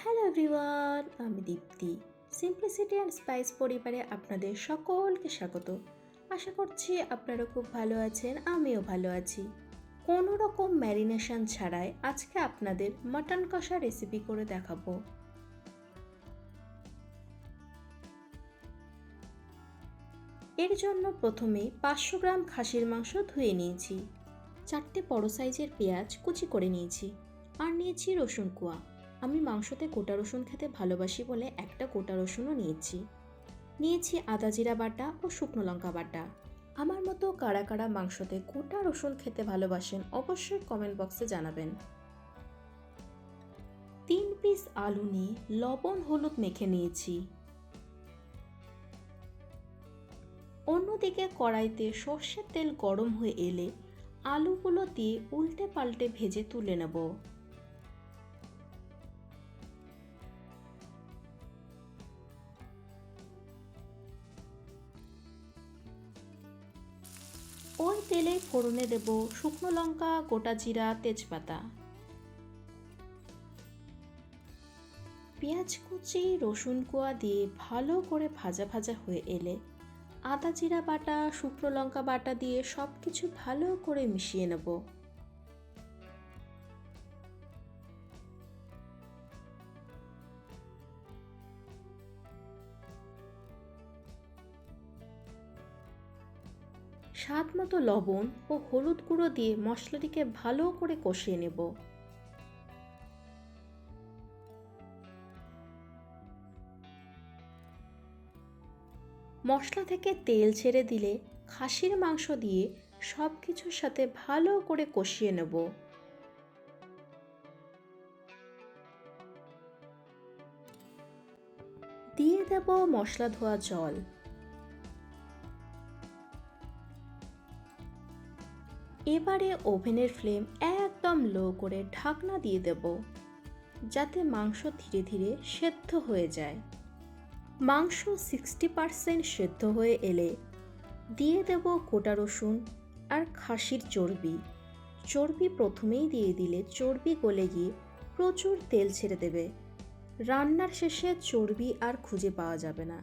Hello everyone, আমি দীপ্তি। Simplicity and spice পরিবারে আপনাদের সকলকে স্বাগত। আশা করছি আপনারা খুব ভালো আছেন, আমিও ভালো আছি। কোনো রকম ম্যারিনেশন ছাড়াই আজকে আপনাদের মাটন কষা রেসিপি করে দেখাবো। এর জন্য প্রথমে 500 গ্রাম খাসির মাংস ধুয়ে নিয়েছি, 4টে বড় সাইজের পেঁয়াজ কুচি করে নিয়েছি, আর নিয়েছি রসুন কোয়া। আমি মাংসতে গোটা রসুন খেতে ভালোবাসি বলে একটা গোটা রসুনও নিয়েছি আদা জিরা বাটা ও শুকনো লঙ্কা বাটা। আমার মতো কারা কারা মাংসতে গোটা রসুন খেতে ভালোবাসেন অবশ্যই কমেন্ট বক্সে জানাবেন। 3 পিস আলু নিয়ে লবণ হলুদ মেখে নিয়েছি। অন্যদিকে কড়াইতে সর্ষের তেল গরম হয়ে এলে আলুগুলো দিয়ে উল্টে পাল্টে ভেজে তুলে নেব। ওই তেলে ফোড়নে দেব শুকনো লঙ্কা, গোটা জিরা, তেজপাতা। পেঁয়াজ কুচি, রসুন কোয়া দিয়ে ভালো করে ভাজা ভাজা হয়ে এলে আদা জিরা বাটা, শুকনো লঙ্কা বাটা দিয়ে সব কিছু ভালো করে মিশিয়ে নেব। স্বাদ মতো লবণ ও হলুদ গুঁড়ো দিয়ে মশলাটিকে ভালো করে কষিয়ে নেব। মশলা থেকে তেল ছেড়ে দিলে খাসির মাংস দিয়ে সব কিছুর সাথে ভালো করে কষিয়ে নেব। দিয়ে দেব মশলা ধোয়া জল। এবারে ওভেনের ফ্লেম একদম লো করে ঢাকনা দিয়ে দেব, যাতে মাংস ধীরে ধীরে সেদ্ধ হয়ে যায়। মাংস 60% সেদ্ধ হয়ে এলে দিয়ে দেব গোটা রসুন আর খাসির চর্বি প্রথমেই দিয়ে দিলে চর্বি গলে গিয়ে প্রচুর তেল ছেড়ে দেবে। রান্নার শেষে চর্বি আর খুঁজে পাওয়া যাবে না,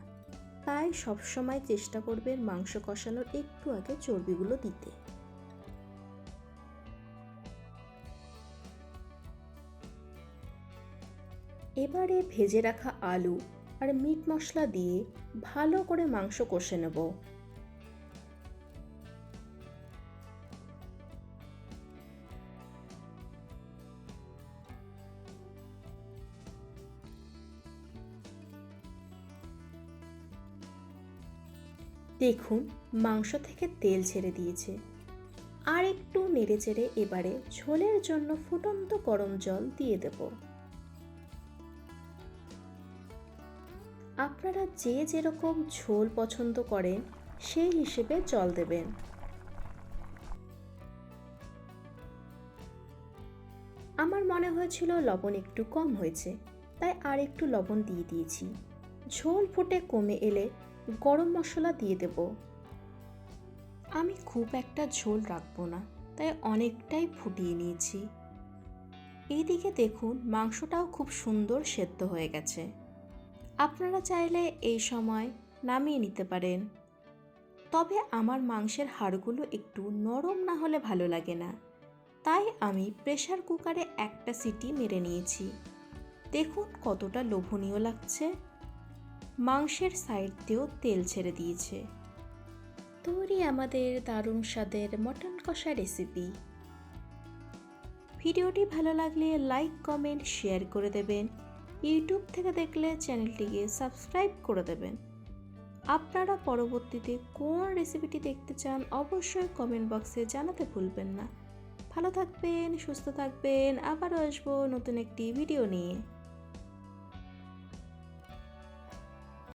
তাই সবসময় চেষ্টা করবেন মাংস কষানোর একটু আগে চর্বিগুলো দিতে। এবারে ভেজে রাখা আলু আর মিট মশলা দিয়ে ভালো করে মাংস কষে নেব। দেখুন মাংস থেকে তেল ছেড়ে দিয়েছে। আর একটু নেড়েচেড়ে এবারে ঝোলের জন্য ফুটন্ত গরম জল দিয়ে দেব। আপনারা যে যেরকম ঝোল পছন্দ করেন সেই হিসেবে জল দেবেন। আমার মনে হয়েছিল লবণ একটু কম হয়েছে, তাই আর একটু লবণ দিয়ে দিয়েছি। ঝোল ফুটে কমে এলে গরম মশলা দিয়ে দেব। আমি খুব একটা ঝোল রাখবো না, তাই অনেকটাই ফুটিয়ে নিয়েছি। এইদিকে দেখুন মাংসটাও খুব সুন্দর সেদ্ধ হয়ে গেছে। আপনারা চাইলে এই সময় নামিয়ে নিতে পারেন, তবে আমার মাংসের হাড়গুলো একটু নরম না হলে ভালো লাগে না, তাই আমি প্রেসার কুকারে একটা সিটি মেরে নিয়েছি। দেখুন কতটা লোভনীয় লাগছে। মাংসের সাইড দিয়েও তেল ছেড়ে দিয়েছে। তৈরি আমাদের দারুণ স্বাদের মটন কষা রেসিপি। ভিডিওটি ভালো লাগলে লাইক, কমেন্ট, শেয়ার করে দেবেন। ইউটিউব থেকে দেখলে চ্যানেলটিকে সাবস্ক্রাইব করে দেবেন। আপনারা পরবর্তীতে কোন রেসিপিটি দেখতে চান অবশ্যই কমেন্ট বক্সে জানাতে ভুলবেন না। ভালো থাকবেন, সুস্থ থাকবেন, আবারও আসবো নতুন একটি ভিডিও নিয়ে।